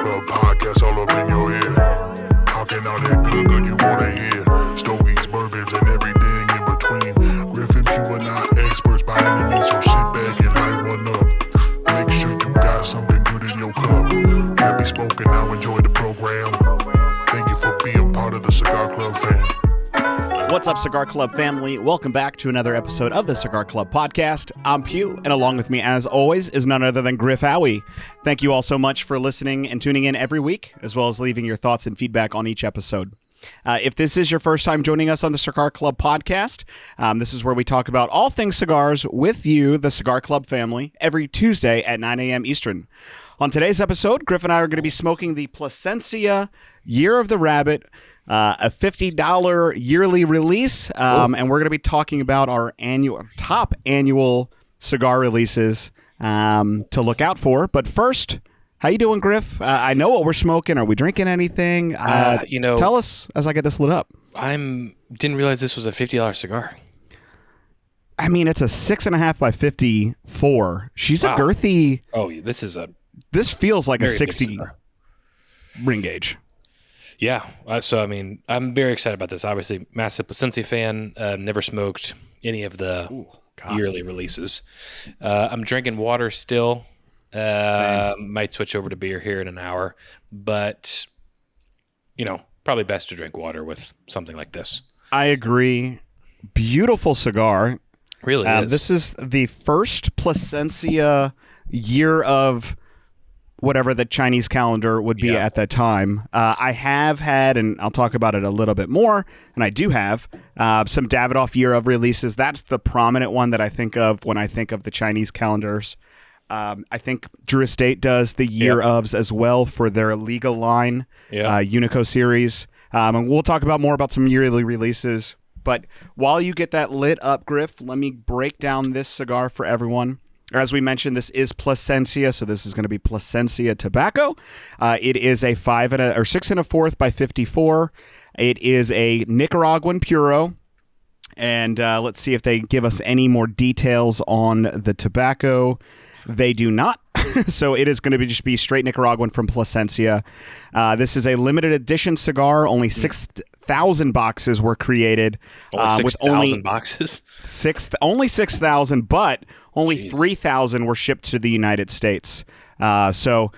Club podcast all up in your ear. Talking all that good you wanna hear. Stogies, bourbons, and everything in between. Griff and Pugh are not experts by any means, so sit back and light one up. Make sure you got something good in your cup. Happy smoking, now enjoy the program. Thank you for being part of the Cigar Club fam. What's up, Cigar Club family? Welcome back to another episode of the Cigar Club podcast. I'm Pugh, and along with me, as always, is none other than Griff Howie. Thank you all so much for listening and tuning in every week, as well as leaving your thoughts and feedback on each episode. If this is your first time joining us on the Cigar Club podcast, this is where we talk about all things cigars with you, the Cigar Club family, every Tuesday at 9 a.m. Eastern. On today's episode, Griff and I are going to be smoking the Plasencia Year of the Rabbit, a $50 yearly release, and we're going to be talking about our top annual cigar releases to look out for. But first, how you doing, Griff? I know what we're smoking. Are we drinking anything? Tell us as I get this lit up. Didn't realize this was a $50 cigar. I mean, it's a 6.5 by 54. She's a girthy. Oh, This feels like a 60 ring gauge. Yeah. So, I mean, I'm very excited about this. Obviously, massive Plasencia fan. Never smoked any of the yearly releases. I'm drinking water still. Might switch over to beer here in an hour. But, probably best to drink water with something like this. I agree. Beautiful cigar. Really is. This is the first Plasencia year of whatever the Chinese calendar would be at that time. I have had, and I'll talk about it a little bit more, and I do have some Davidoff year of releases. That's the prominent one that I think of when I think of the Chinese calendars. I think Drew Estate does the year ofs as well for their legal line, Unico series. And we'll talk about more about some yearly releases. But while you get that lit up, Griff, let me break down this cigar for everyone. As we mentioned, this is Plasencia, so this is going to be Plasencia tobacco. It is a 6 1/4 by 54. It is a Nicaraguan puro, and let's see if they give us any more details on the tobacco. They do not, so it is going to just be straight Nicaraguan from Plasencia. This is a limited edition cigar. Only 6,000 boxes were created. Only 6,000 boxes? Only 6,000, but only 3,000 were shipped to the United States. So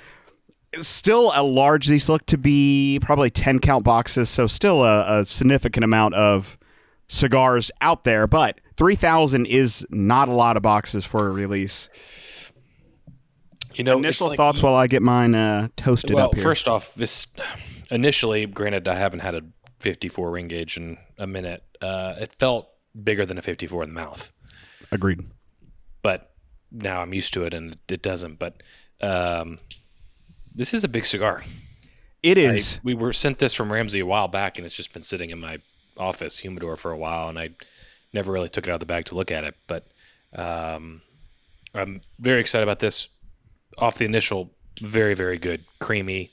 still a large, these look to be probably 10 count boxes, so still a significant amount of cigars out there, but 3,000 is not a lot of boxes for a release. Initial thoughts while I get mine toasted up here. First off, this initially, granted, I haven't had a 54 ring gauge in a minute. It felt bigger than a 54 in the mouth. Agreed. But now I'm used to it, and it doesn't. But this is a big cigar. It is. We were sent this from Ramsey a while back, and it's just been sitting in my office humidor for a while, and I never really took it out of the bag to look at it. But I'm very excited about this. Off the initial, very, very good. Creamy.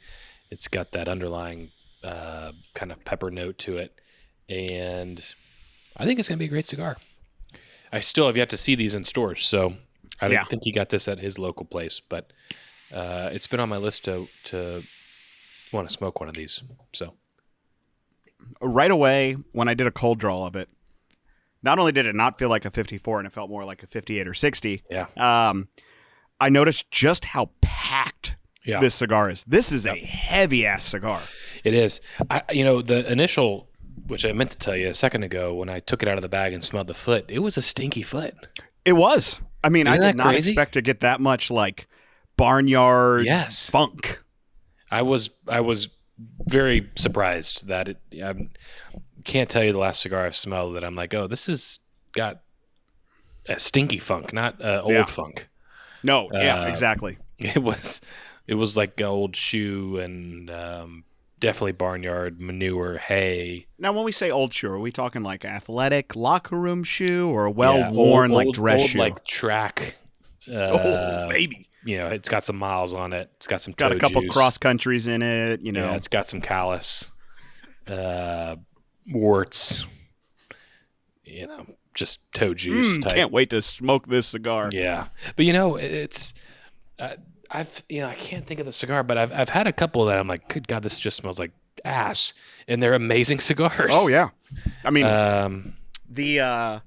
It's got that underlying kind of pepper note to it. And I think it's going to be a great cigar. I still have yet to see these in stores, so I don't think he got this at his local place. But it's been on my list to want to smoke one of these. So right away, when I did a cold draw of it, not only did it not feel like a 54, and it felt more like a 58 or 60. Yeah. I noticed just how packed this cigar is. This is a heavy-ass cigar. It is. The initial, which I meant to tell you a second ago, when I took it out of the bag and smelled the foot, it was a stinky foot. It was. I mean, I did not expect to get that much, barnyard funk. I was very surprised that it... I can't tell you the last cigar I've smelled that I'm like, oh, this has got a stinky funk, not old funk. No, exactly. It was like an old shoe and definitely barnyard manure, hay. Now, when we say old shoe, are we talking like athletic locker room shoe or a well-worn dress old, shoe? Like track. Maybe. It's got some miles on it. It's got some toe juice. A couple cross countries in it. Yeah, it's got some callus, warts. Just toe juice type. Can't wait to smoke this cigar. Yeah. But, it's I can't think of the cigar, but I've had a couple that I'm like, good God, this just smells like ass, and they're amazing cigars. Oh yeah, I mean the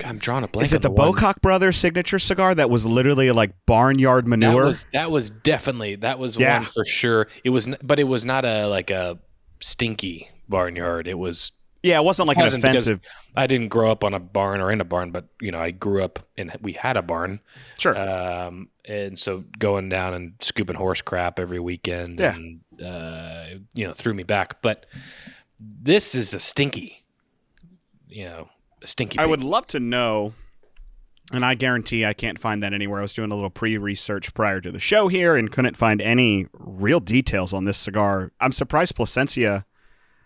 I'm drawing a blank. Is it the Bocock Brothers signature cigar that was literally like barnyard manure? That was one for sure. It was, but it was not a stinky barnyard. It was. Yeah, it wasn't like an offensive. I didn't grow up on a barn or in a barn, but I grew up and we had a barn. Sure. And so going down and scooping horse crap every weekend, and threw me back. But this is a stinky. A stinky. I would love to know, and I guarantee I can't find that anywhere. I was doing a little pre-research prior to the show here and couldn't find any real details on this cigar. I'm surprised Plasencia,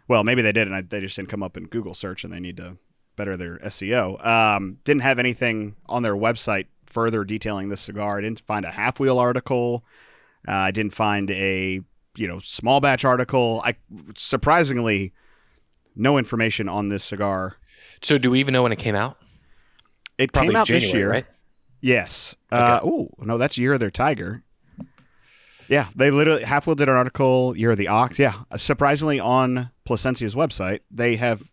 well, maybe they did, and they just didn't come up in Google search, and they need to better their SEO. Didn't have anything on their website further detailing this cigar. I didn't find a half-wheel article. I didn't find a small batch article. Surprisingly, no information on this cigar. So do we even know when it came out? It Probably came out January, this year. right? Yes. Okay. No, that's Year of their Tiger. Yeah, they literally Half-Wheel did an article, Year of the Ox. Yeah, surprisingly on Plasencia's website, they have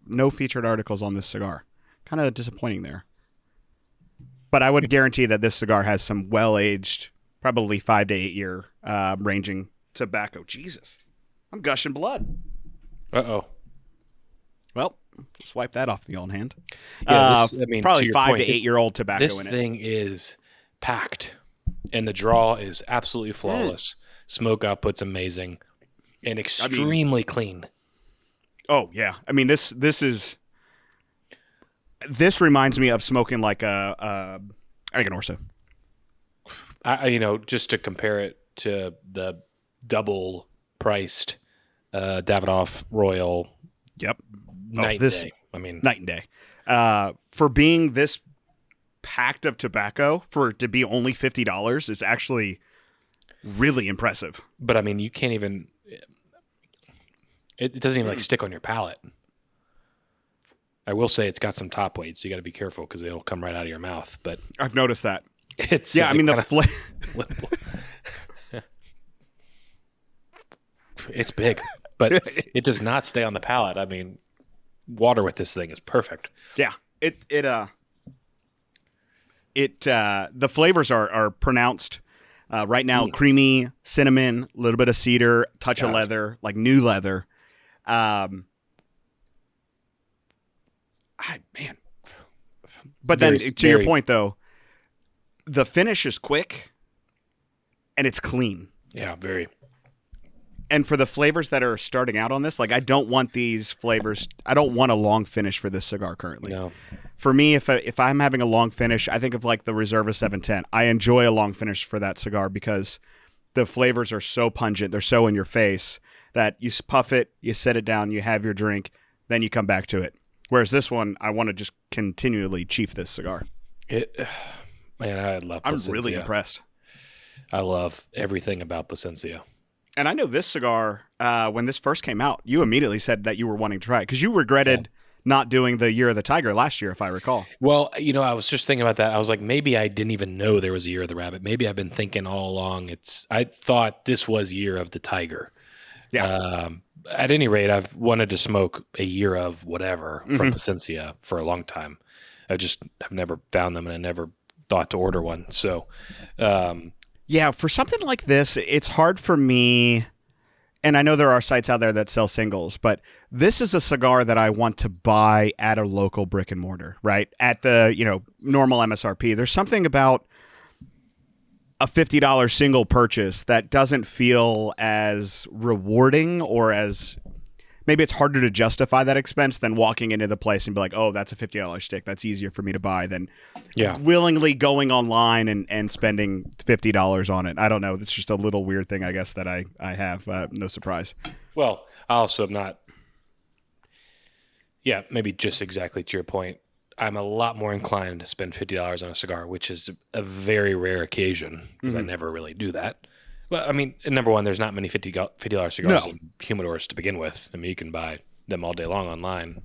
no featured articles on this cigar. Kind of disappointing there. But I would guarantee that this cigar has some well-aged, probably 5 to 8 year ranging tobacco. Jesus, I'm gushing blood. Uh-oh. Well, just wipe that off the old hand. Yeah, probably 5 to 8 year old tobacco this in it. This thing is packed, and the draw is absolutely flawless. Smoke output's amazing, and extremely clean. Oh yeah, I mean this reminds me of smoking like a Orso. Just to compare it to the double priced Davidoff Royal. Yep. Night and day. I mean, night and day. For being this packed of tobacco, for it to be only $50 is actually really impressive. But I mean, you can't even. It doesn't even stick on your palate. I will say it's got some top weight, so you got to be careful because it'll come right out of your mouth. But I've noticed that. It's it's big, but it does not stay on the palate. I mean, water with this thing is perfect. Yeah, the flavors are pronounced right now. Creamy, cinnamon, a little bit of cedar, touch of leather, like new leather. But then to your point though, the finish is quick and it's clean. Yeah, very. And for the flavors that are starting out on this, like I don't want these flavors. I don't want a long finish for this cigar currently. No. For me, if I'm having a long finish, I think of like the Reserva 710. I enjoy a long finish for that cigar because the flavors are so pungent. They're so in your face that you puff it, you set it down, you have your drink, then you come back to it. Whereas this one, I want to just continually chief this cigar. I love Plasencia. I'm really impressed. I love everything about Plasencia. And I know this cigar, when this first came out, you immediately said that you were wanting to try it because you regretted not doing the Year of the Tiger last year, if I recall. Well, I was just thinking about that. I was like, maybe I didn't even know there was a Year of the Rabbit. Maybe I've been thinking all along. I thought this was Year of the Tiger. Yeah. At any rate, I've wanted to smoke a Year of whatever from Plasencia for a long time. I've never found them, and I never thought to order one. So, yeah, for something like this, it's hard for me. And I know there are sites out there that sell singles, but this is a cigar that I want to buy at a local brick and mortar, right? At the, normal MSRP. There's something about a $50 single purchase that doesn't feel as rewarding, or as maybe it's harder to justify that expense than walking into the place and be like, oh, that's a $50 stick. That's easier for me to buy than willingly going online and spending $50 on it. I don't know. It's just a little weird thing, I guess, that I have. No surprise. Well, I also am not. Yeah, maybe just exactly to your point. I'm a lot more inclined to spend $50 on a cigar, which is a very rare occasion because I never really do that. Well, I mean, number one, there's not many $50 cigars in humidors to begin with. I mean, you can buy them all day long online.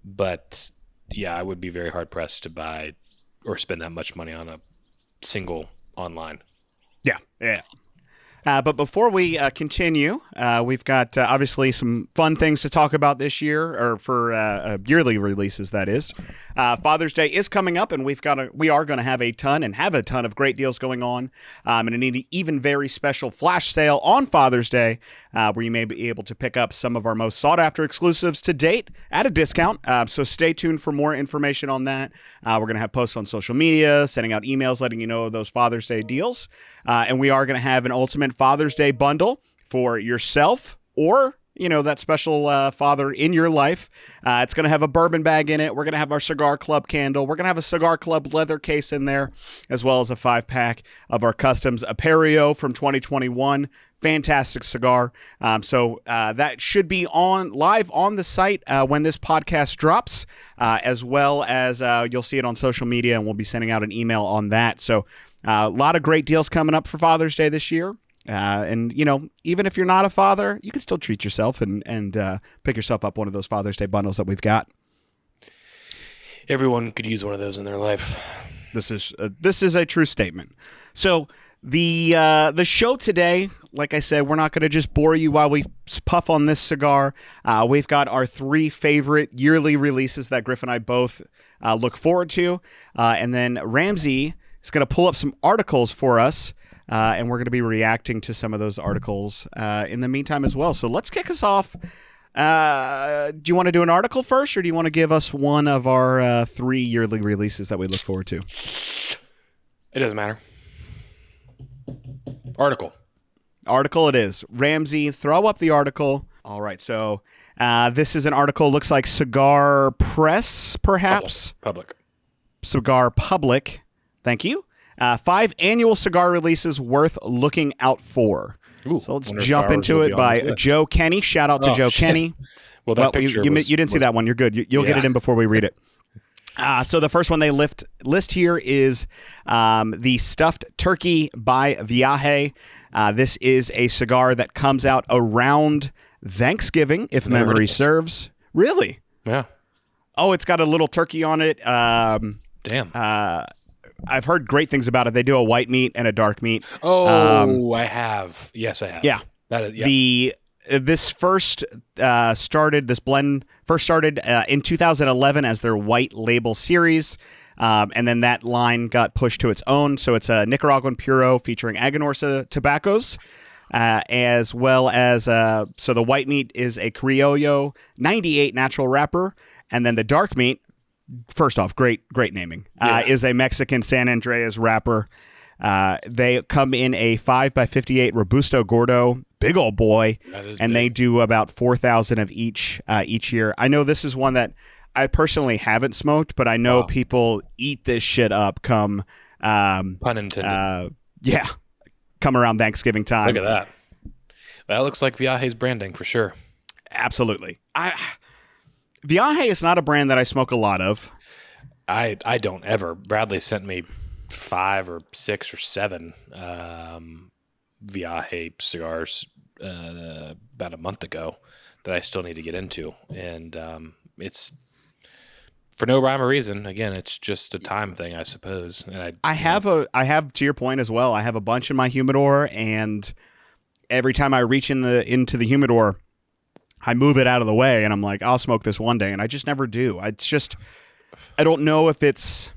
But, yeah, I would be very hard-pressed to buy or spend that much money on a single online. Yeah, yeah. But before we continue, we've got obviously some fun things to talk about this year, or for yearly releases, that is. Father's Day is coming up, and we are going to have a ton of great deals going on, and an even very special flash sale on Father's Day, where you may be able to pick up some of our most sought-after exclusives to date at a discount. So stay tuned for more information on that. We're going to have posts on social media, sending out emails letting you know of those Father's Day deals. And we are going to have an ultimate Father's Day bundle for yourself or, that special father in your life. It's going to have a bourbon bag in it. We're going to have our CigarClub candle. We're going to have a CigarClub leather case in there, as well as a 5-pack of our Customs Apereo from 2021. Fantastic cigar. So that should be live on the site when this podcast drops, as well as you'll see it on social media, and we'll be sending out an email on that. So a lot of great deals coming up for Father's Day this year. And, even if you're not a father, you can still treat yourself and pick yourself up one of those Father's Day bundles that we've got. Everyone could use one of those in their life. This is a true statement. So the show today, like I said, we're not going to just bore you while we puff on this cigar. We've got our 3 favorite yearly releases that Griff and I both look forward to. And then Ramsey is going to pull up some articles for us, and we're going to be reacting to some of those articles in the meantime as well. So let's kick us off. Do you want to do an article first, or do you want to give us one of our 3 yearly releases that we look forward to? It doesn't matter. Article it is. Ramsey, throw up the article. All right, so this is an article, looks like Cigar Press, perhaps? Public. Cigar Public. Thank you. 5 annual cigar releases worth looking out for. Ooh, so let's jump into it by Joe Kenny. Shout out to Joe Kenny. Well, that picture you didn't see that one. You're good. You'll get it in before we read it. So the first one they list here is the Stuffed Turkey by Viaje. This is a cigar that comes out around Thanksgiving, if memory serves. Really? Yeah. Oh, it's got a little turkey on it. Damn. I've heard great things about it. They do a white meat and a dark meat. Oh, I have. Yes, I have. Yeah. That is, yeah. This blend first started in 2011 as their white label series, and then that line got pushed to its own. So it's a Nicaraguan Puro featuring Aganorsa tobaccos, as well as so the white meat is a Criollo 98 natural wrapper, and then the dark meat, first off, great naming, is a Mexican San Andreas wrapper. They come in a 5x58 Robusto Gordo, big old boy, and they do about 4,000 of each year. I know this is one that I personally haven't smoked, but I know people eat this shit up come pun intended. Come around Thanksgiving time. Look at that. That looks like Viaje's branding for sure. Absolutely. Viaje is not a brand that I smoke a lot of. I don't ever. Bradley sent me 5 or 6 or 7 Viaje cigars about a month ago that I still need to get into, and it's for no rhyme or reason. Again, it's just a time thing, I suppose. And I have to your point as well. I have a bunch in my humidor, and every time I reach into the humidor, I move it out of the way, and I'm like, I'll smoke this one day, and I just never do. It's just, I don't know if it's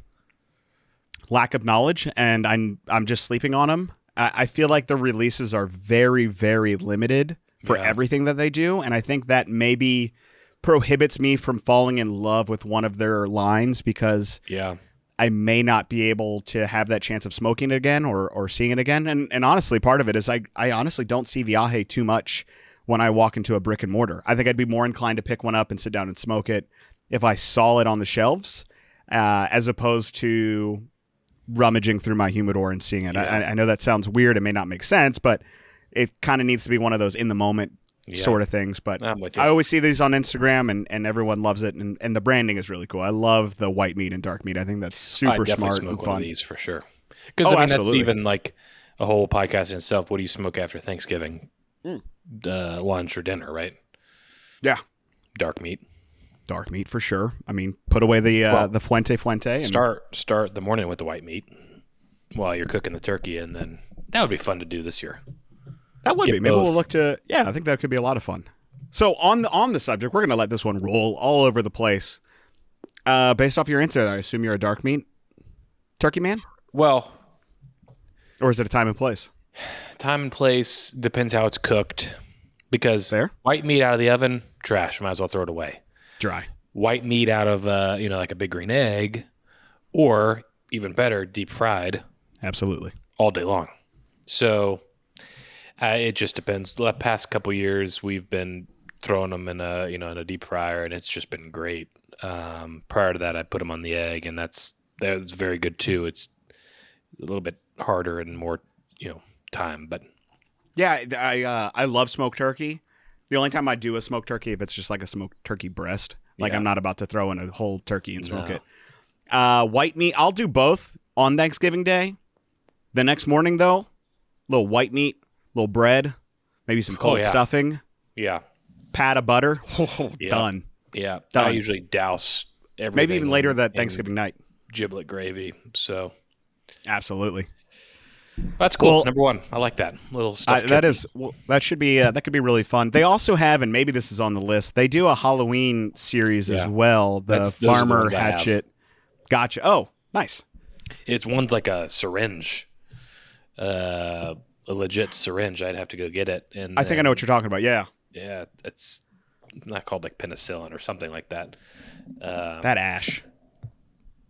lack of knowledge, and I'm just sleeping on them. I feel like the releases are very, very limited for everything that they do, and I think that maybe prohibits me from falling in love with one of their lines, because I may not be able to have that chance of smoking it again or seeing it again. And honestly, part of it is I honestly don't see Viaje too much when I walk into a brick and mortar. I think I'd be more inclined to pick one up and sit down and smoke it if I saw it on the shelves, as opposed to rummaging through my humidor and seeing it. I know that sounds weird. It may not make sense, but it kind of needs to be one of those in the moment sort of things. But I'm with you. I always see these on Instagram, and everyone loves it, and the branding is really cool. I love the white meat and dark meat. I think that's super smart and fun. One of these for sure. Because that's even like a whole podcast in itself. What do you smoke after Thanksgiving? Lunch or dinner, right? Yeah. Dark meat for sure. I mean, put away the Fuente. And start the morning with the white meat while you're cooking the turkey, and then That would be fun to do this year. That would Get be. Maybe both. we'll look to. Yeah, I think that could be a lot of fun. So on the subject, we're gonna let this one roll all over the place. Based off your answer, I assume you're a dark meat turkey man, Well, or is it a time and place? time and place depends how it's cooked. Because Fair. white meat out of the oven, trash. Might as well throw it away. Dry. White meat out of like a big green egg, or even better, deep fried Absolutely. all day long. So it just depends. The past couple years, we've been throwing them in a deep fryer, and it's just been great. Prior to that, I put them on the egg, and that's very good too. It's a little bit harder and more time, but Yeah, I love smoked turkey. The only time I do a smoked turkey if it's just like a smoked turkey breast. Like Yeah. I'm not about to throw in a whole turkey and smoke No. it. White meat, I'll do both on Thanksgiving Day. The next morning though, little white meat, little bread, maybe some cold yeah. stuffing, yeah, pat of butter. Yeah. Done. yeah. Done. I usually douse everything. Maybe even later in- that in Thanksgiving night. giblet gravy. So Absolutely. that's cool. Well, Number one, I like that little stuff. That should be that could be really fun. They also have, and maybe this is on the list. They do a Halloween series as Yeah. well. The Those are the Farmer ones I have. Hatchet. Gotcha. Oh, nice. It's one's like a syringe, a legit syringe. I'd have to go get it. And I think I know what you're talking about. Yeah, Yeah, it's not called like penicillin or something like that. that ash.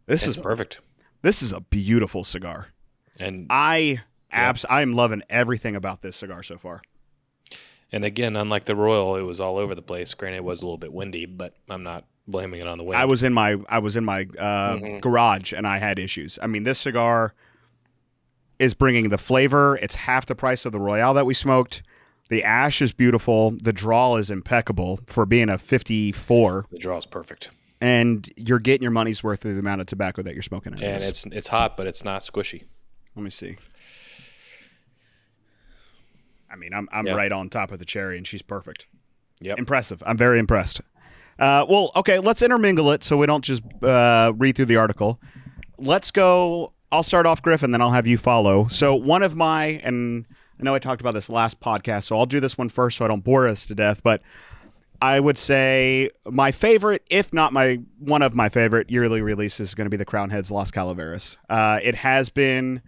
This It's is perfect. this is a beautiful cigar. And I'm loving everything about this cigar so far. again, unlike the Royal, it was all over the place. Granted, it was a little bit windy, but I'm not blaming it on the wind. I was in my garage and I had issues. I mean, this cigar is bringing the flavor. It's half the price of the Royale that we smoked. The ash is beautiful. The draw is impeccable for being a 54, The draw is perfect, and you're getting your money's worth of the amount of tobacco that you're smoking. and it's hot, but it's not squishy. Let me see. I mean, I'm Yeah. right on top of the cherry, and she's perfect. Yep. Impressive. I'm very impressed. Well, okay, let's intermingle it so we don't just read through the article. Let's go. I'll start off, Griff, and then I'll have you follow. So one of my, and I know I talked about this last podcast, so I'll do this one first so I don't bore us to death, but I would say my favorite, if not one of my favorite yearly releases is going to be the Crown Heads Las Calaveras. It has been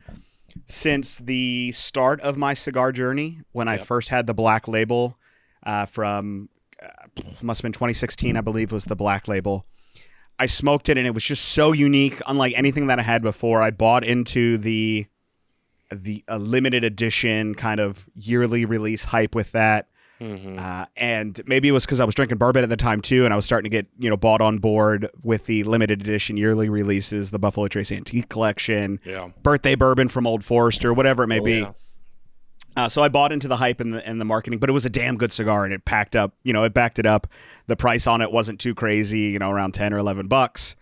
since the start of my cigar journey when I first had the black label from must have been 2016, I believe was the black label. I smoked it and it was just so unique, unlike anything that I had before. I bought into the limited edition kind of yearly release hype with that. And maybe it was because I was drinking bourbon at the time too, and I was starting to get bought on board with the limited edition yearly releases, the Buffalo Trace Antique Collection, birthday bourbon from Old Forester, whatever it may be. Yeah. So I bought into the hype and the marketing, but it was a damn good cigar, and it packed up. It backed it up. The price on it wasn't too crazy, around $10 or $11.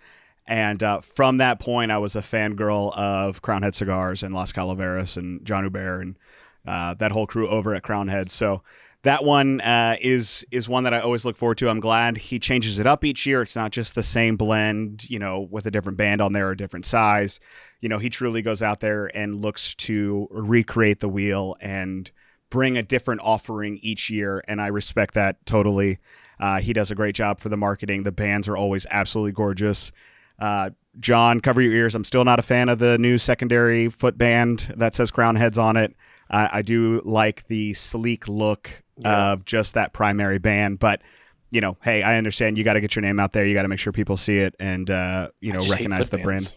And from that point, I was a fangirl of Crown Head Cigars and Las Calaveras and John Hubert and that whole crew over at Crown Head. So that one is one that I always look forward to. I'm glad he changes it up each year. It's not just the same blend, with a different band on there or a different size. He truly goes out there and looks to recreate the wheel and bring a different offering each year. And I respect that totally. He does a great job for the marketing. The bands are always absolutely gorgeous. John, cover your ears. I'm still not a fan of the new secondary foot band that says Crown Heads on it. I do like the sleek look of just that primary band, but hey, I understand you got to get your name out there. You got to make sure people see it and recognize the brand.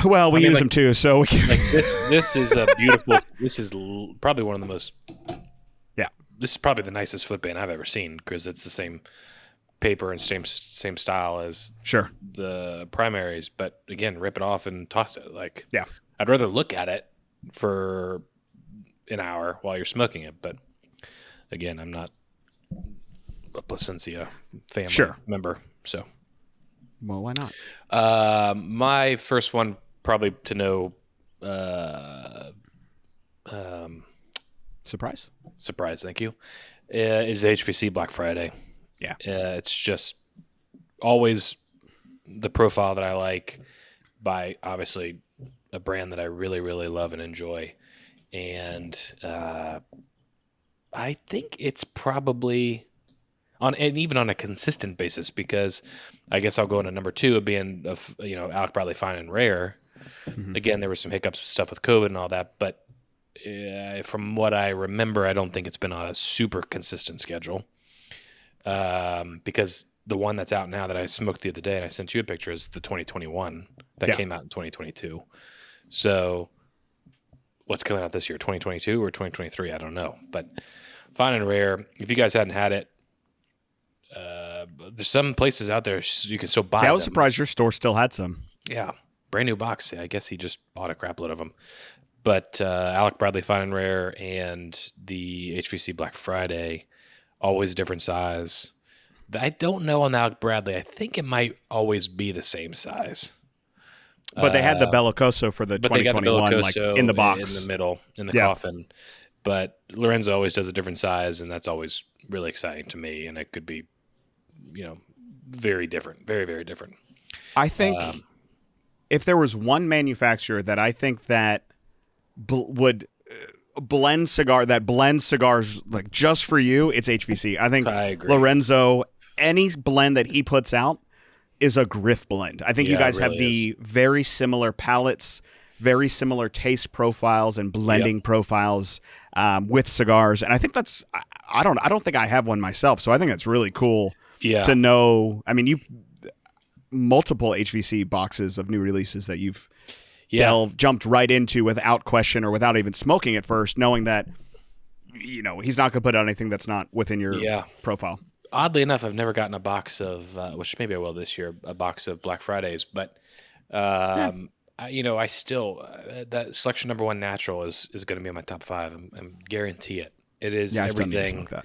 Well, we use them too, so we can. Like this is a beautiful. This is probably one of the most. Yeah, this is probably the nicest footband I've ever seen because it's the same paper and same style as the primaries. But again, rip it off and toss it. Like I'd rather look at it for an hour while you're smoking it. But again, I'm not a Plasencia family member, so. Well, why not? My first one probably to know. Surprise, thank you. Is HVC Black Friday. Yeah, it's just always the profile that I like by obviously a brand that I really, really love and enjoy. and I think it's probably and even on a consistent basis, because I guess I'll go into number 2 of being Alec Bradley Fine and Rare. Mhm. Again, there were some hiccups, stuff with COVID and all that, but from what I remember, I don't think it's been a super consistent schedule. Because the one that's out now that I smoked the other day, and I sent you a picture, is the 2021 that came out in 2022. So what's coming out this year, 2022 or 2023? I don't know. But Fine and Rare, if you guys hadn't had it, there's some places out there you can still buy I was them. surprised your store still had some. Yeah. Brand new box. I guess he just bought a crap load of them. But Alec Bradley Fine and Rare and the HVC Black Friday, always a different size. I don't know on the Alec Bradley. I think it might always be the same size. But they had the Bellicoso for the But they got the 2021 like Bellicoso in the box. in the middle, in the coffin. But Lorenzo always does a different size, and that's always really exciting to me. And it could be, very different, very, very different. I think if there was one manufacturer that I think that would blend cigars like just for you, it's HVC. I think I agree. Lorenzo, any blend that he puts out is a Griff blend. I think you guys have the very similar palates, very similar taste profiles and blending profiles with cigars, and I think that's I don't think I have one myself, so I think that's really cool to know. I mean, multiple HVC boxes of new releases that you've jumped right into without question or without even smoking at first, knowing that he's not going to put out anything that's not within your profile. Oddly enough, I've never gotten a box of, which maybe I will this year, a box of Black Fridays, but I still that selection number 1 natural is going to be in my top 5. I'm guarantee it. It is everything. I still need to smoke that.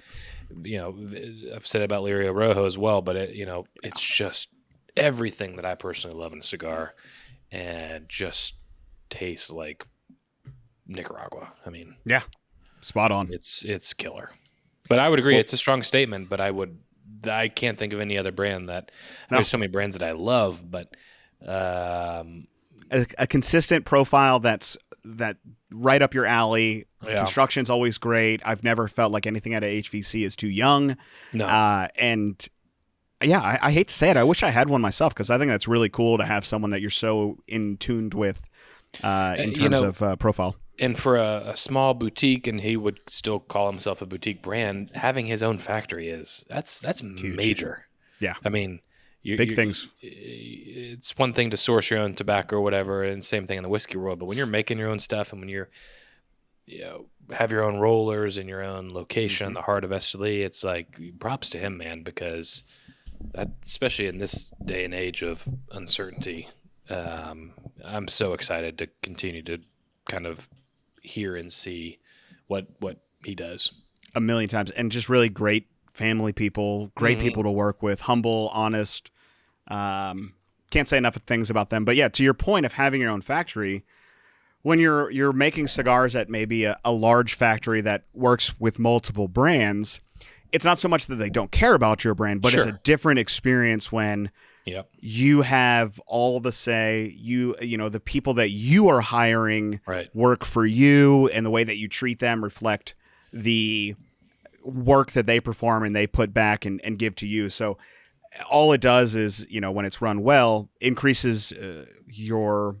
I've said it about Lirio Rojo as well, but it's just everything that I personally love in a cigar, and just tastes like Nicaragua. I mean, spot on. It's killer. But I would agree, it's a strong statement. But I can't think of any other brand that. There's so many brands that I love, but a consistent profile that's right up your alley. Construction's always great. I've never felt like anything out of HVC is too young. No. And I hate to say it, I wish I had one myself, because I think that's really cool to have someone that you're so in tuned with in terms of profile. And for a small boutique, and he would still call himself a boutique brand, having his own factory that's huge. Major. Yeah. I mean, big things. It's one thing to source your own tobacco or whatever, and same thing in the whiskey world. But when you're making your own stuff, and when you're, have your own rollers in your own location, the heart of Esteli, it's like props to him, man, because that, especially in this day and age of uncertainty, I'm so excited to continue to kind of hear and see what he does. A million times, and just really great family people, great people to work with, humble, honest. Can't say enough of things about them. But yeah, to your point of having your own factory, when you're making cigars at maybe a large factory that works with multiple brands, it's not so much that they don't care about your brand, but it's a different experience when you have all the say. The people that you are hiring work for you, and the way that you treat them reflect the work that they perform and they put back and give to you. So all it does is, when it's run well, increases your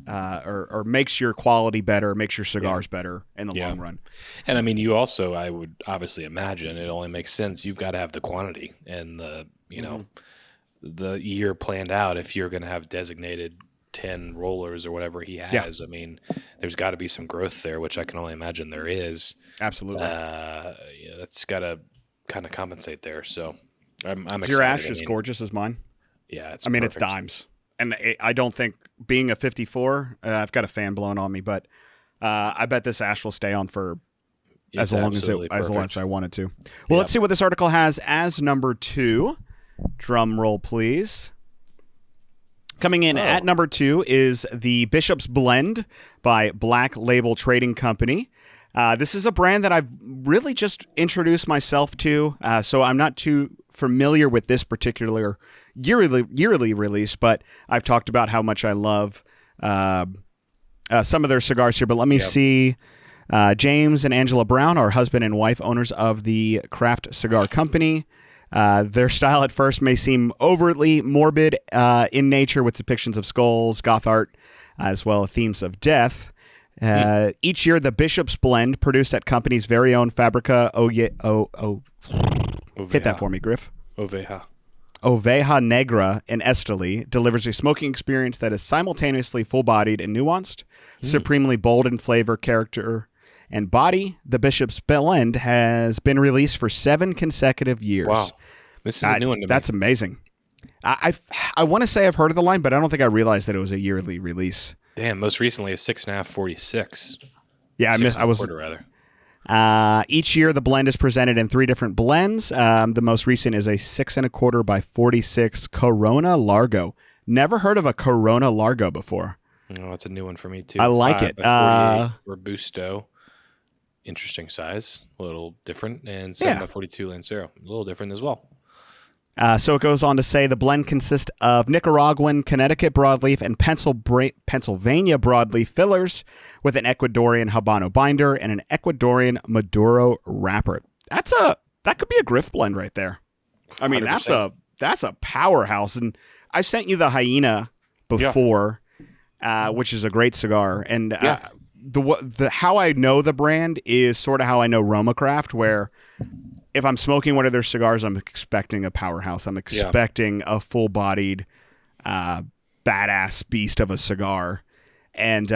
or makes your quality better, makes your cigars better in the long run. And I mean, you also, I would obviously imagine, it only makes sense, you've got to have the quantity and the the year planned out. If you're going to have designated 10 rollers or whatever he has, I mean, there's got to be some growth there, which I can only imagine there is. Absolutely. That's got to kind of compensate there. So I'm excited. Your ash is gorgeous as mine. Yeah, it's it's dimes. And I don't think, being a 54, I've got a fan blowing on me, but I bet this ash will stay on for as long as I wanted to. Well, let's see what this article has as number 2. Drum roll, please. Coming in at number 2 is the Bishop's Blend by Black Label Trading Company. This is a brand that I've really just introduced myself to, so I'm not too familiar with this particular yearly release, but I've talked about how much I love some of their cigars here, but let me see. James and Angela Brown are husband and wife, owners of the Craft Cigar Company. Their style at first may seem overtly morbid in nature, with depictions of skulls, goth art, as well as themes of death. Each year, the Bishop's Blend, produced at company's very own Fabrica Oveja. Hit that for me, Griff. Oveja Negra in Esteli, delivers a smoking experience that is simultaneously full-bodied and nuanced, supremely bold in flavor, character, and body. The Bishop's Blend has been released for 7 consecutive years. Wow. This is a new one to me. That's amazing. I want to say I've heard of the line, but I don't think I realized that it was a yearly release. Damn, most recently a 6.5 46. Yeah, I was. Quarter, rather. Each year, the blend is presented in 3 different blends. The most recent is a 6 1/4 by 46 Corona Largo. Never heard of a Corona Largo before. Oh, it's a new one for me too. I like it. robusto, interesting size, a little different, and 7 by 42 Lancero, a little different as well. So it goes on to say the blend consists of Nicaraguan, Connecticut broadleaf, and Pennsylvania broadleaf fillers with an Ecuadorian Habano binder and an Ecuadorian Maduro wrapper. That could be a Griff blend right there. I mean, 100%. that's a powerhouse. And I sent you the Hyena before, which is a great cigar. And the how I know the brand is sort of how I know Roma Craft, where if I'm smoking one of their cigars, I'm expecting a powerhouse. I'm expecting a full-bodied, badass beast of a cigar. And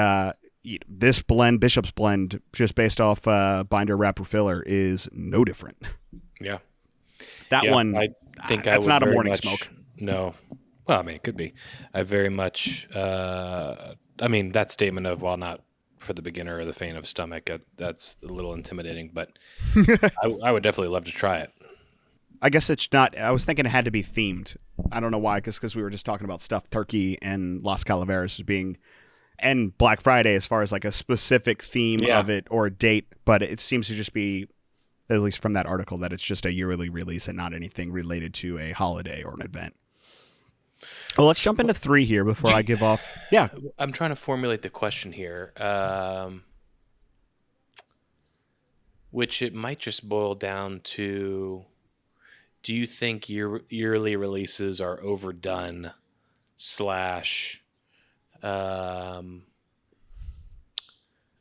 this blend, Bishop's Blend, just based off binder, wrapper, filler, is no different. Yeah. That one, I think that's not a morning smoke. No. Well, I mean, it could be. I very much, that statement of, while not for the beginner or the faint of stomach, that's a little intimidating, but I would definitely love to try it. I guess it's not. I was thinking it had to be themed. I don't know why, because we were just talking about stuffed turkey and Las Calaveras as being, and Black Friday as far as like a specific theme of it or a date, but it seems to just be, at least from that article, that it's just a yearly release and not anything related to a holiday or an event. Well, let's jump into 3 here before I give off. Yeah. I'm trying to formulate the question here, which it might just boil down to, do you think yearly releases are overdone /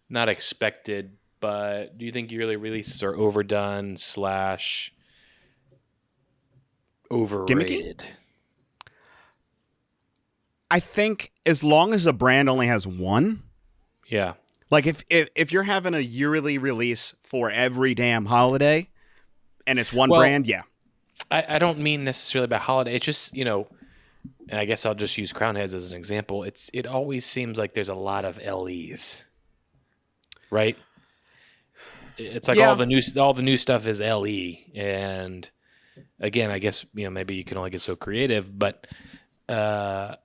not expected, but do you think yearly releases are overdone / overrated? Gimmicky? I think as long as a brand only has one. Yeah. Like if you're having a yearly release for every damn holiday and it's one brand, yeah. I don't mean necessarily about holiday. It's just, and I guess I'll just use Crown Heads as an example. It always seems like there's a lot of LEs, right? It's like all the new stuff is LE, and again, I guess maybe you can only get so creative, but I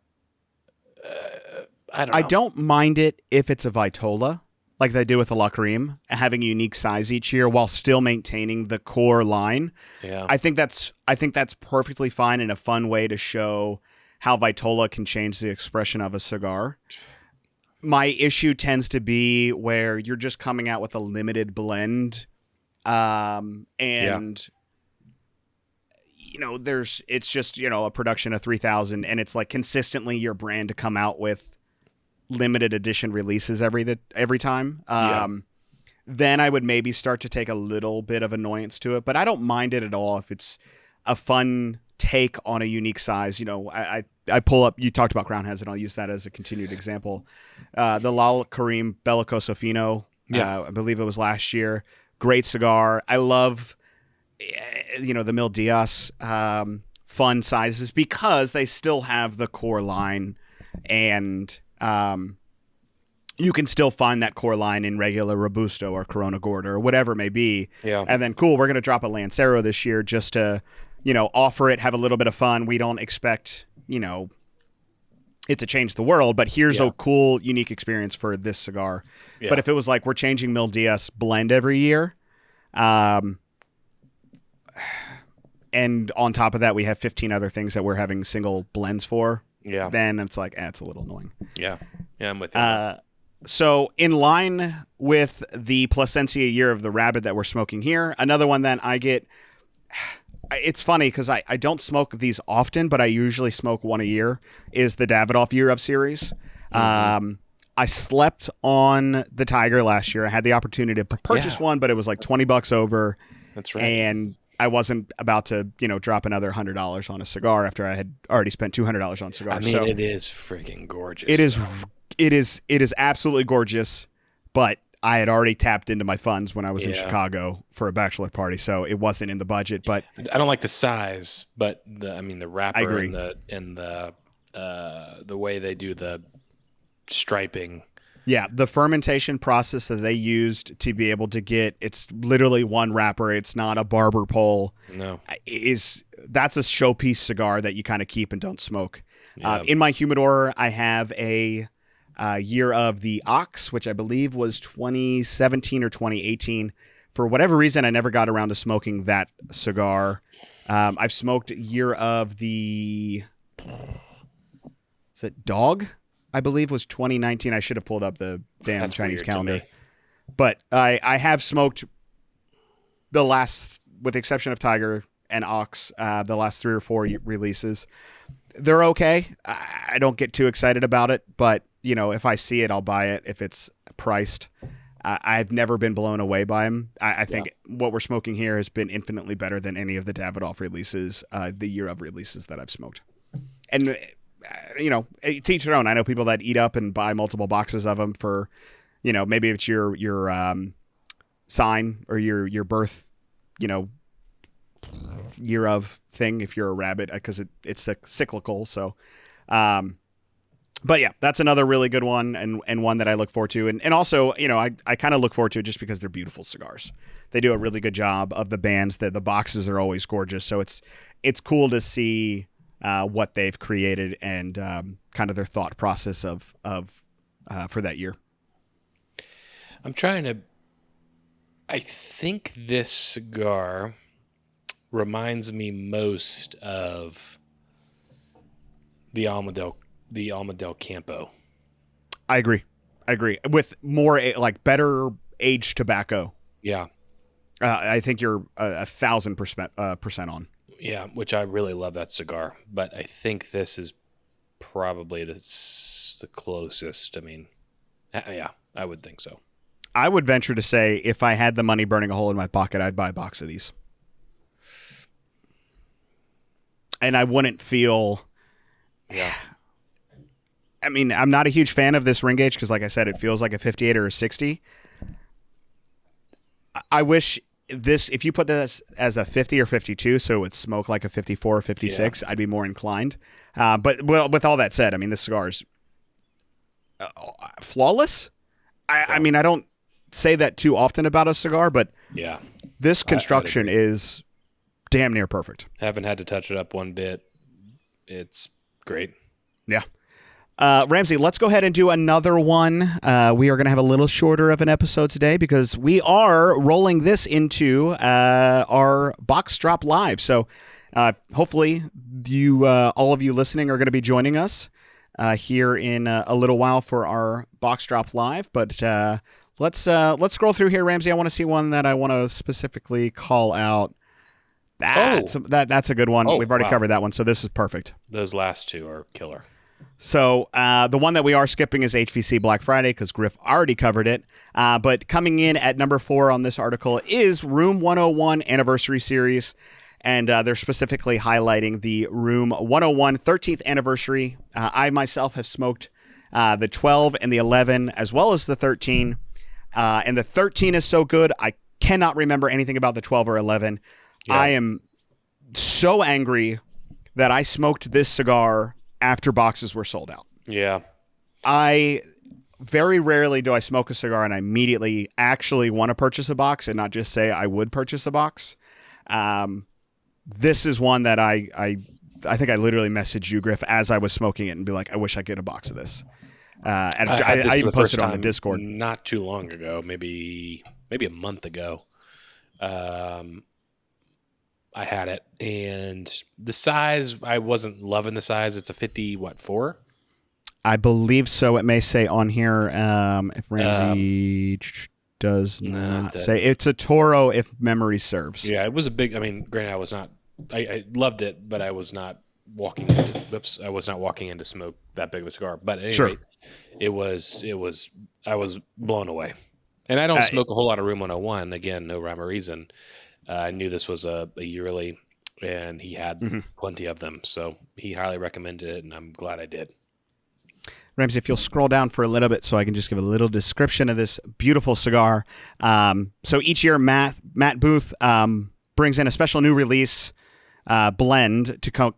don't know. I don't mind it if it's a Vitola, like they do with the La Creme, having a unique size each year while still maintaining the core line. Yeah. I think that's perfectly fine and a fun way to show how Vitola can change the expression of a cigar. My issue tends to be where you're just coming out with a limited blend, it's just, a production of 3,000, and it's like consistently your brand to come out with limited edition releases every time. Then I would maybe start to take a little bit of annoyance to it, but I don't mind it at all if it's a fun take on a unique size. I pull up, you talked about Crown Heads, and I'll use that as a continued example. The La Kareem Bellicoso Fino, I believe it was last year. Great cigar. I love, the Mil Diaz fun sizes because they still have the core line, and you can still find that core line in regular Robusto or Corona Gorda or whatever it may be. Yeah. And then, cool, we're going to drop a Lancero this year just to, offer it, have a little bit of fun. We don't expect, it to change the world, but here's a cool, unique experience for this cigar. Yeah. But if it was like we're changing Mil Diaz blend every year, and on top of that, we have 15 other things that we're having single blends for. Yeah. Then it's like, it's a little annoying. Yeah. Yeah, I'm with you. So in line with the Plasencia Year of the Rabbit that we're smoking here, another one that I get. It's funny because I don't smoke these often, but I usually smoke one a year, is the Davidoff Year of series. I slept on the Tiger last year. I had the opportunity to purchase one, but it was like $20 over. That's right. And I wasn't about to, drop another $100 on a cigar after I had already spent $200 on cigars. I mean, it is freaking gorgeous. It is absolutely gorgeous, but I had already tapped into my funds when I was in Chicago for a bachelor party, so it wasn't in the budget. But I don't like the size, but the wrapper I agree. and the way they do the striping. Yeah, the fermentation process that they used to be able to get, it's literally one wrapper. It's not a barber pole. No, that's a showpiece cigar that you kind of keep and don't smoke. Yeah. In my humidor, I have a Year of the Ox, which I believe was 2017 or 2018. For whatever reason, I never got around to smoking that cigar. I've smoked Year of the, is it Dog? I believe was 2019. I should have pulled up the damn That's Chinese weird to calendar. me. But I have smoked the last, with the exception of Tiger and Ox, the last 3 or 4 releases. They're okay. I don't get too excited about it, but if I see it, I'll buy it if it's priced. I've never been blown away by them. I think what we're smoking here has been infinitely better than any of the Davidoff releases, the Year of releases that I've smoked. And to each their own. I know people that eat up and buy multiple boxes of them for, maybe it's your sign or your birth, year of thing if you're a rabbit, because it's cyclical. So, but yeah, that's another really good one and one that I look forward to. And also, I kind of look forward to it just because they're beautiful cigars. They do a really good job of the bands. The boxes are always gorgeous. So it's cool to see what they've created and kind of their thought process of for that year. I think this cigar reminds me most of the Alma del Campo. I agree. With more better aged tobacco. Yeah. I think you're 1,000% on. Yeah, which I really love that cigar, but I think this is probably the closest. I mean, yeah, I would think so. I would venture to say if I had the money burning a hole in my pocket, I'd buy a box of these. And I wouldn't feel... Yeah. I mean, I'm not a huge fan of this ring gauge because, like I said, it feels like a 58 or a 60. I wish... if you put this as a 50 or 52, so it would smoke like a 54 or 56, I'd be more inclined. But with all that said, I mean, this cigar is flawless. I mean, I don't say that too often about a cigar, but this construction is damn near perfect. Haven't had to touch it up one bit. It's great. Yeah. Ramsey, let's go ahead and do another one. We are going to have a little shorter of an episode today because we are rolling this into our box drop live. So hopefully all of you listening are going to be joining us here in a little while for our box drop live. But let's scroll through here, Ramsey. I want to see one that I want to specifically call out. That's a good one. We've already covered that one, so this is perfect. Those last two are killer. So the one that we are skipping is HVC Black Friday because Griff already covered it. But coming in at number 4 on this article is Room 101 Anniversary Series. And they're specifically highlighting the Room 101 13th Anniversary. I myself have smoked the 12 and the 11 as well as the 13. And the 13 is so good, I cannot remember anything about the 12 or 11. Yeah. I am so angry that I smoked this cigar after boxes were sold out. Yeah. Very rarely do I smoke a cigar and I immediately actually want to purchase a box and not just say I would purchase a box. This is one that I think I literally messaged you, Griff, as I was smoking it and be like, I wish I could get a box of this. And I even posted it on the Discord. Not too long ago, maybe a month ago. I had it, and the size, I wasn't loving the size. It's a 4? I believe so. It may say on here if Ramsey does not say. It's a Toro, if memory serves. Yeah, it was a big. I mean, granted, I was not. I loved it, but I was not walking into. I was not walking in to smoke that big of a cigar. But at any rate, it was. I was blown away. And I don't smoke a whole lot of Room 101. Again, no rhyme or reason. I knew this was a yearly, and he had plenty of them, so he highly recommended it, and I'm glad I did. Ramsey, if you'll scroll down for a little bit so I can just give a little description of this beautiful cigar. So each year, Matt Booth brings in a special new release blend to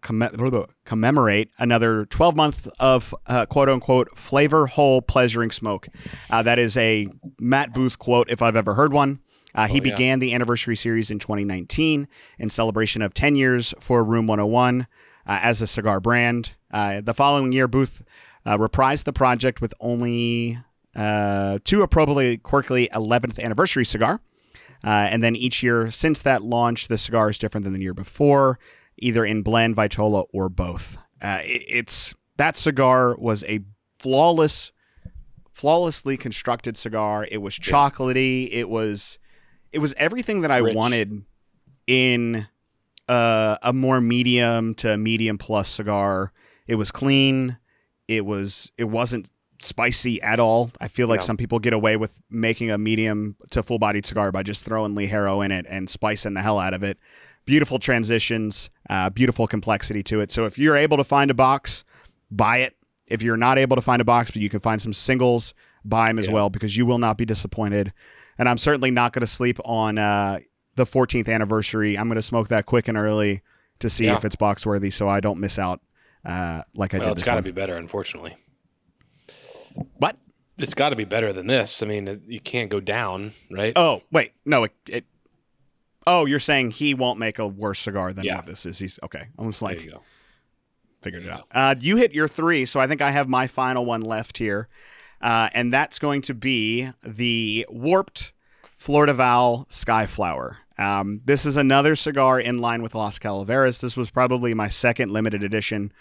commemorate another 12 months of quote-unquote flavor hole pleasuring smoke. That is a Matt Booth quote if I've ever heard one. He began the anniversary series in 2019 in celebration of 10 years for Room 101 as a cigar brand. The following year, Booth reprised the project with only two appropriately quirky 11th anniversary cigar. And then each year since that launch, the cigar is different than the year before, either in blend, vitola, or both. That cigar was a flawlessly constructed cigar. It was chocolatey. It was everything that I wanted in a more medium to medium plus cigar. It was clean. It wasn't spicy at all. I feel like some people get away with making a medium to full bodied cigar by just throwing Ligero in it and spicing the hell out of it. Beautiful transitions, beautiful complexity to it. So if you're able to find a box, buy it. If you're not able to find a box, but you can find some singles, buy them as well, because you will not be disappointed. And I'm certainly not going to sleep on the 14th anniversary. I'm going to smoke that quick and early to see if it's box worthy, so I don't miss out like I did. Well, it's got to be better, unfortunately. What? It's got to be better than this. I mean, you can't go down, right? Oh, wait. No, oh, you're saying he won't make a worse cigar than what this is. He's okay. Almost like figured it out. You hit your 3, so I think I have my final one left here. And that's going to be the Warped Florida Val Skyflower. This is another cigar in line with Las Calaveras. This was probably my second limited edition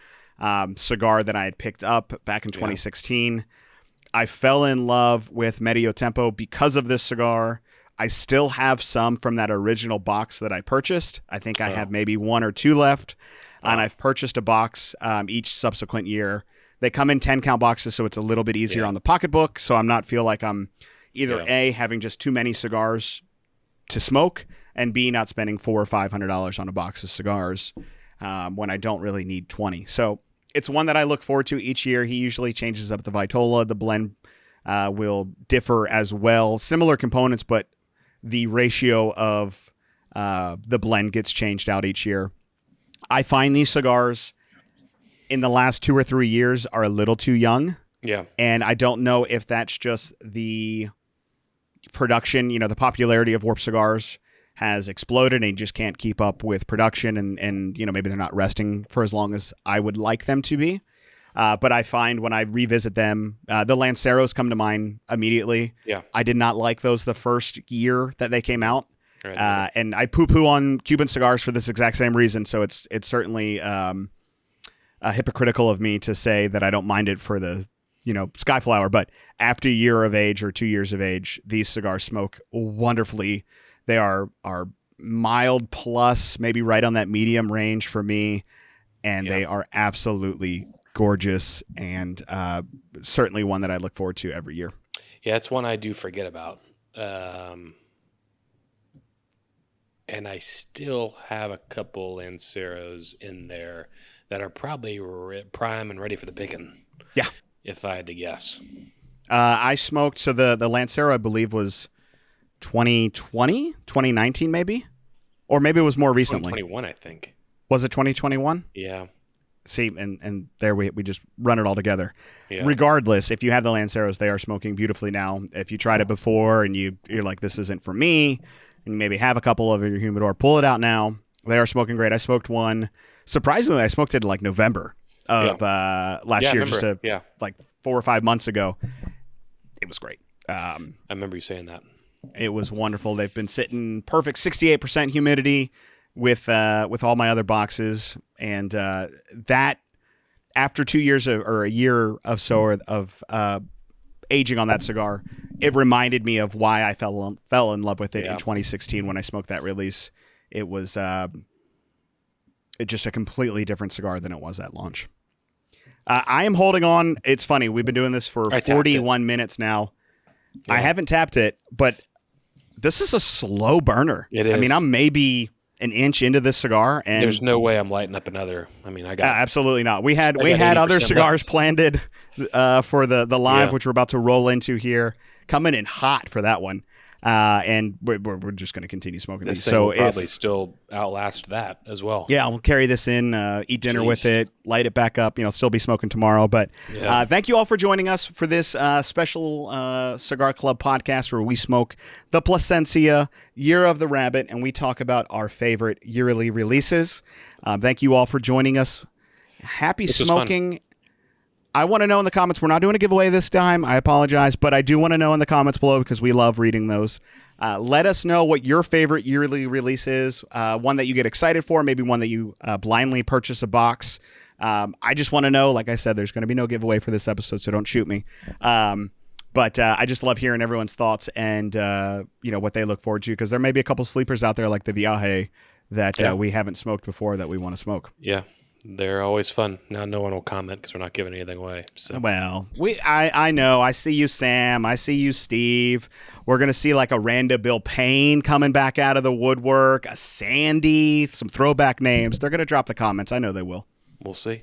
cigar that I had picked up back in 2016. I fell in love with Medio Tempo because of this cigar. I still have some from that original box that I purchased. I think I have maybe 1 or 2 left, and I've purchased a box each subsequent year. They come in 10-count boxes, so it's a little bit easier on the pocketbook, so I'm not feel like I'm either A, having just too many cigars to smoke, and B, not spending $400 or $500 on a box of cigars when I don't really need 20. So it's one that I look forward to each year. He usually changes up the vitola. The blend will differ as well. Similar components, but the ratio of the blend gets changed out each year. I find these cigars in the last 2 or 3 years are a little too young. Yeah. And I don't know if that's just the production, the popularity of Warped cigars has exploded and you just can't keep up with production and maybe they're not resting for as long as I would like them to be. But I find when I revisit them, the Lanceros come to mind immediately. Yeah. I did not like those the first year that they came out. Right. And I poo-poo on Cuban cigars for this exact same reason. So it's certainly hypocritical of me to say that I don't mind it for the Skyflower. But after a year of age or 2 years of age, these cigars smoke wonderfully. They are mild plus, maybe right on that medium range for me, and they are absolutely gorgeous and certainly one that I look forward to every year. Yeah, it's one I do forget about. And I still have a couple Lanceros in there that are probably prime and ready for the picking. Yeah. If I had to guess. I smoked, so the Lancero, I believe, was 2020, 2019 maybe? Or maybe it was more recently. 2021, I think. Was it 2021? Yeah. See, and there we just run it all together. Yeah. Regardless, if you have the Lanceros, they are smoking beautifully now. If you tried it before and you're like, this isn't for me, and maybe have a couple of your humidor, pull it out now. They are smoking great. I smoked one. Surprisingly, I smoked it in like November of last year, just like 4 or 5 months ago. It was great. I remember you saying that. It was wonderful. They've been sitting perfect 68% humidity with all my other boxes, and that after 2 years or a year of so of aging on that cigar, it reminded me of why I fell in love with it in 2016 when I smoked that release. It was just a completely different cigar than it was at launch. I am holding on. It's funny. We've been doing this for 41 minutes now. Yeah. I haven't tapped it, but this is a slow burner. It is. I mean, I'm maybe an inch into this cigar, and there's no way I'm lighting up another. I mean, I got absolutely not. We had other cigars planned for the live, which we're about to roll into here, coming in hot for that one. And we're just going to continue smoking this these. Thing so will probably still outlast that as well. Yeah, we'll carry this in, eat dinner with it, light it back up. Still be smoking tomorrow. But thank you all for joining us for this special Cigar Club podcast where we smoke the Plasencia Year of the Rabbit and we talk about our favorite yearly releases. Thank you all for joining us. Happy smoking. I want to know in the comments. We're not doing a giveaway this time. I apologize, but I do want to know in the comments below because we love reading those. Let us know what your favorite yearly release is, one that you get excited for, maybe one that you blindly purchase a box. I just want to know, like I said, there's going to be no giveaway for this episode, so don't shoot me. But I just love hearing everyone's thoughts and what they look forward to because there may be a couple sleepers out there like the Viaje that we haven't smoked before that we want to smoke. Yeah. They're always fun. Now no one will comment because we're not giving anything away. So. Well, I know. I see you, Sam. I see you, Steve. We're going to see like a Randa Bill Payne coming back out of the woodwork, a Sandy, some throwback names. They're going to drop the comments. I know they will. We'll see.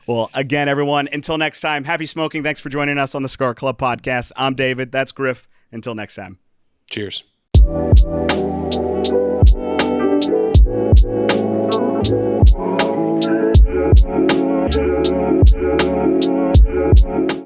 Well, again, everyone, until next time, happy smoking. Thanks for joining us on the Cigar Club podcast. I'm David. That's Griff. Until next time. Cheers.